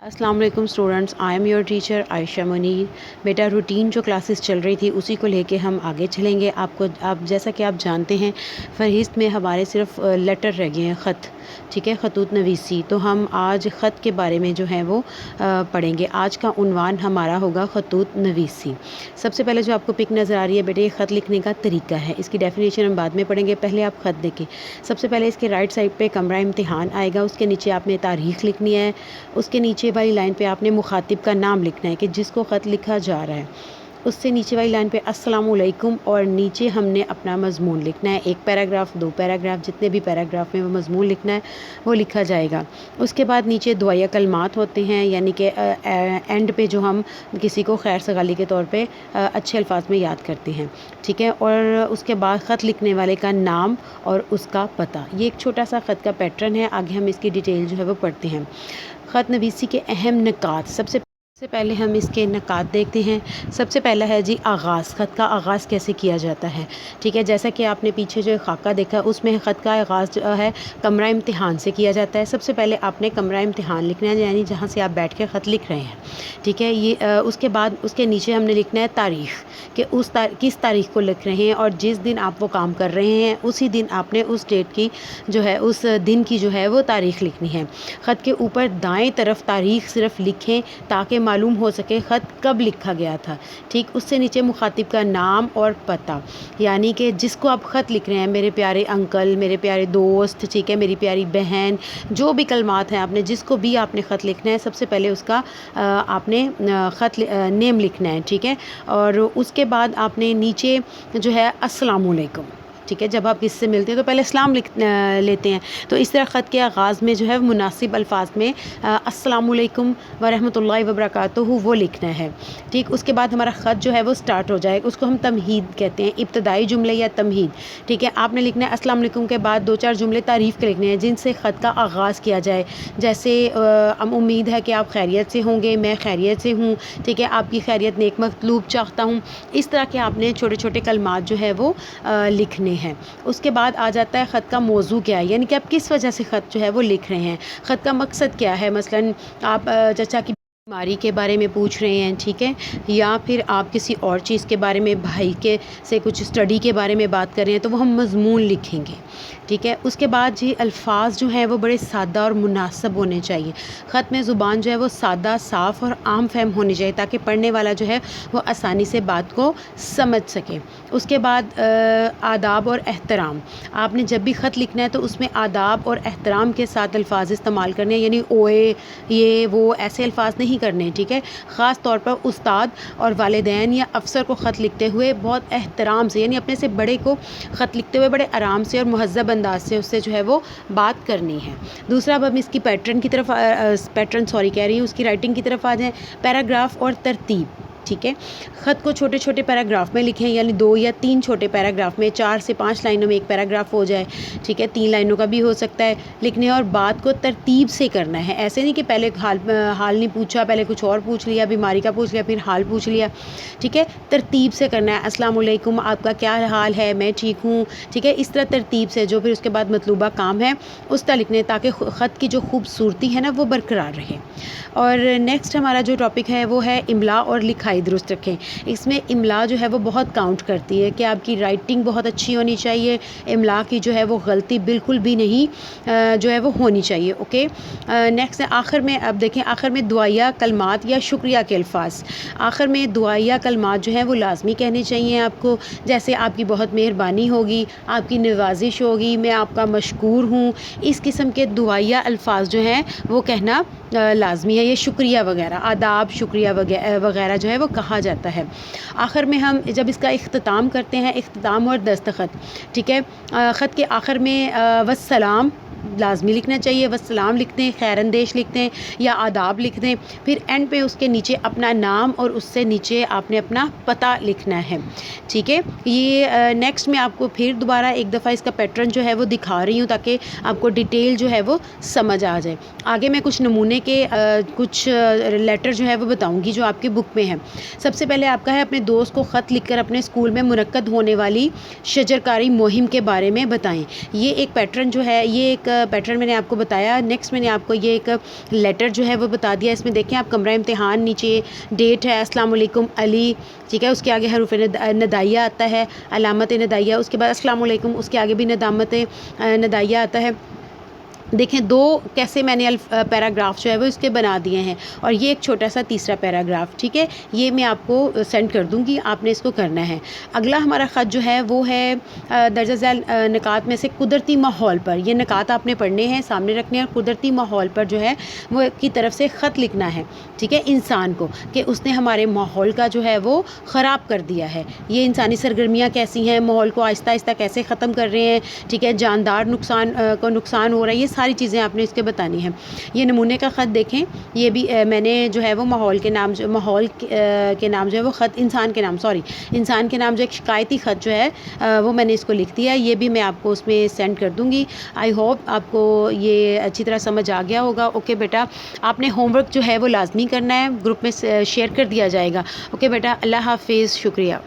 अस्सलाम वालेकुम students, I am your teacher Ayesha Munir. बेटा रूटीन जो क्लासेस चल रही थी उसी को लेके हम आगे चलेंगे। आप जैसा कि आप जानते हैं फ़हरिस्त में हमारे सिर्फ लेटर रह गए हैं, ख़त, ठीक है, ख़तूत नवीसी। तो हम आज ख़त के बारे में जो है वो पढ़ेंगे। आज का उन्वान हमारा होगा ख़तूत नवीसी। सबसे पहले जो आपको पिक नज़र आ रही है बेटे, ये ख़त लिखने का तरीका है। इसकी डेफिनेशन हम बाद में पढ़ेंगे, पहले आप ख़त देखें। सबसे पहले इसके राइट साइड पे कमरा इम्तिहान आएगा, उसके नीचे आपने तारीख़ लिखनी है। उसके नीचे वाली लाइन पे आपने मुखातिब का नाम लिखना है कि जिसको ख़त लिखा जा रहा है। उससे नीचे वाली लाइन पे अस्सलामु अलैकुम और नीचे हमने अपना मज़मून लिखना है। एक पैराग्राफ, दो पैराग्राफ, जितने भी पैराग्राफ में वो मज़मून लिखना है वो लिखा जाएगा। उसके बाद नीचे दुआया कलमात होते हैं, यानी कि एंड पे जो हम किसी को खैर सगाली के तौर पे अच्छे अल्फाज में याद करते हैं, ठीक है। और उसके बाद ख़त लिखने वाले का नाम और उसका पता। ये एक छोटा सा ख़त का पैटर्न है। आगे हम इसकी डिटेल जो है वो पढ़ते हैं। ख़त नवीसी के अहम निकात, सबसे पहले हम इसके निकात देखते हैं। सबसे पहला है जी आगाज़। ख़त का आगाज़ कैसे किया जाता है, ठीक है। जैसा कि आपने पीछे जो खाका देखा उसमें ख़त का आगाज़ जो है कमरा इम्तिहान से किया जाता है। सबसे पहले आपने कमरा इम्तिहान लिखना है, यानी जहाँ से आप बैठ के ख़त लिख रहे हैं, ठीक है। ये उसके बाद उसके नीचे हमने लिखना है तारीख़, कि किस तारीख़ को लिख रहे हैं और जिस दिन आप वो काम कर रहे हैं उसी दिन आपने उस डेट की जो है, उस दिन की जो है वो तारीख़ लिखनी है। ख़त के ऊपर दाएं तरफ तारीख़ सिर्फ लिखें ताकि मालूम हो सके ख़त कब लिखा गया था, ठीक। उससे नीचे मुखातिब का नाम और पता, यानी कि जिसको आप ख़त लिख रहे हैं, मेरे प्यारे अंकल, मेरे प्यारे दोस्त, ठीक है, मेरी प्यारी बहन, जो भी कलमात हैं आपने, जिसको भी आपने ख़त लिखना है, सबसे पहले उसका आपने ख़त नेम लिखना है, ठीक है। और उसके बाद आपने नीचे जो है अस्सलामु अलैकुम, ठीक है। जब आप किससे मिलते हैं तो पहले सलाम लेते हैं। तो इस तरह ख़त के आगाज़ में जो है मुनासिब अल्फाज में अस्सलामु अलैकुम व रहमतुल्लाहि व बरकातुहू वो लिखना है, ठीक। उसके बाद हमारा ख़त जो है वो स्टार्ट हो जाएगा। उसको हम तमहीद कहते हैं, इब्तदाई जुमले या तमहीद, ठीक है। आपने लिखना है अस्सलामु अलैकुम के बाद दो चार जुमले तारीफ़ के लिखने हैं जिनसे ख़त का आगाज़ किया जाए। जैसे उम्मीद है कि आप खैरियत से होंगे, मैं खैरियत से हूँ, ठीक है, आपकी खैरियत नेक मतलूब चाहता हूँ। इस तरह के आपने छोटे छोटे कलमात जो है वो लिखने हैं। उसके बाद आ जाता है ख़त का मौजू क्या है, यानी कि आप किस वजह से ख़त जो है वो लिख रहे हैं, ख़त का मकसद क्या है। मसलन आप चचा की बीमारी के बारे में पूछ रहे हैं, ठीक है, या फिर आप किसी और चीज़ के बारे में, भाई के से कुछ स्टडी के बारे में बात कर रहे हैं, तो वो हम मज़मून लिखेंगे, ठीक है। उसके बाद जी अल्फाज जो हैं वो बड़े सादा और मुनासिब होने चाहिए। ख़त में ज़ुबान जो है वो सादा, साफ़ और आम फहम होनी चाहिए ताकि पढ़ने वाला जो है वो आसानी से बात को समझ सके। उसके बाद आदाब और एहतराम। आपने जब भी ख़त लिखना है तो उसमें आदाब और एहतराम के साथ अल्फाज इस्तेमाल करने हैं, यानी ओए, ये वो ऐसे अल्फाज नहीं करने, ठीक है। ख़ास तौर पर उस्ताद और वालिदैन या अफसर को ख़त लिखते हुए बहुत एहतराम से, यानी अपने से बड़े को ख़त लिखते हुए बड़े आराम से और महज़्ज़ब अंदाज से उससे जो है वो बात करनी है। दूसरा, अब हम इसकी पैटर्न की तरफ कह रही हूँ, उसकी राइटिंग की तरफ आ जाएँ। पैराग्राफ और तरतीब, ठीक है। ख़त को छोटे छोटे पैराग्राफ में लिखें, यानी 2 या 3 छोटे पैराग्राफ में, 4 से 5 लाइनों में एक पैराग्राफ हो जाए, ठीक है। 3 लाइनों का भी हो सकता है लिखने। और बात को तरतीब से करना है, ऐसे नहीं कि पहले हाल नहीं पूछा, पहले कुछ और पूछ लिया, बीमारी का पूछ लिया, फिर हाल पूछ लिया, ठीक है। तरतीब से करना है। अस्सलामु अलैकुम, आपका क्या हाल है, मैं ठीक हूँ, ठीक है। इस तरह तरतीब से जो फिर उसके बाद मतलूबा काम है उस तरह लिखने, ताकि ख़त की जो खूबसूरती है ना वो बरकरार रहे। और नेक्स्ट हमारा जो टॉपिक है वो है इमला और लिखाई दुरुस्त रखें। इसमें इमला जो है वो बहुत काउंट करती है कि आपकी राइटिंग बहुत अच्छी होनी चाहिए। इमला की जो है वो गलती बिल्कुल भी नहीं जो है वो होनी चाहिए, ओके। नेक्स्ट है आखिर में, अब देखें आखिर में दुआया कलमात या शुक्रिया के अल्फाज। आखिर में दुआया कलमात जो हैं वो लाजमी कहने चाहिए आपको, जैसे आपकी बहुत मेहरबानी होगी, आपकी नवाजिश होगी, मैं आपका मशकूर हूँ। इस किस्म के दुआया अल्फाज जो हैं वो कहना लाजमी है। ये शुक्रिया वगैरह, आदाब, शुक्रिया वगैरह जो है वो कहा जाता है। आखिर में हम जब इसका इख्तिताम करते हैं, इख्तिताम और दस्तखत, ठीक है। ख़त के आखिर में वस्सलाम लाजमी लिखना चाहिए, वस्सलाम लिखते हैं, खैर अंदेश लिखते हैं या आदाब लिखते हैं। फिर एंड पे उसके नीचे अपना नाम और उससे नीचे आपने अपना पता लिखना है, ठीक है। ये नेक्स्ट में आपको फिर दोबारा एक दफ़ा इसका पैटर्न जो है वो दिखा रही हूँ ताकि आपको डिटेल जो है वो समझ आ जाए। आगे मैं कुछ नमूने के कुछ लेटर जो है वो बताऊँगी जो आपकी बुक में है। सबसे पहले आपका है अपने दोस्त को ख़त लिखकर अपने स्कूल में मुनक्कद होने वाली शजरकारी मुहिम के बारे में बताएं। ये एक पैटर्न जो है, ये एक پیٹرن मैंने आपको बताया। नेक्स्ट मैंने आपको ये एक लेटर जो है वो बता दिया। इसमें देखें आप कमरा इम्तिहान, नीचे डेट है, अस्सलाम वालेकुम अली, ठीक है। उसके आगे हरूफ नदाइया आता है, अलामत नदाइया, उसके बाद अस्सलाम वालेकुम, उसके आगे भी नदामत नदाइया आता है। देखें दो कैसे मैंने पैराग्राफ जो है वो इसके बना दिए हैं, और ये एक छोटा सा तीसरा पैराग्राफ, ठीक है। ये मैं आपको सेंड कर दूंगी, आपने इसको करना है। अगला हमारा ख़त जो है वो है दर्जा झैल निकात में से कुदरती माहौल पर। ये निकात आपने पढ़ने हैं, सामने रखने हैं, और कुदरती माहौल पर जो है वो की तरफ से ख़त लिखना है, ठीक है, इंसान को, कि उसने हमारे माहौल का जो है वो ख़राब कर दिया है। ये इंसानी सरगर्मियाँ कैसी हैं, माहौल को आहिस्ता आहिस्ता कैसे ख़त्म कर रहे हैं, ठीक है, जानदार नुकसान को नुकसान हो रहा है, ये सारी चीज़ें आपने इसके बतानी हैं। ये नमूने का ख़त देखें, ये भी मैंने जो है वो माहौल के नाम के नाम जो है वो ख़त इंसान के नाम जो एक शिकायती ख़त जो है वो मैंने इसको लिख दिया। ये भी मैं आपको उसमें सेंड कर दूँगी। आई होप आपको ये अच्छी तरह समझ आ गया होगा। ओके बेटा, आपने होमवर्क जो है वो लाजमी करना है, ग्रुप में शेयर कर दिया जाएगा। ओके बेटा, अल्लाह हाफिज़, शुक्रिया।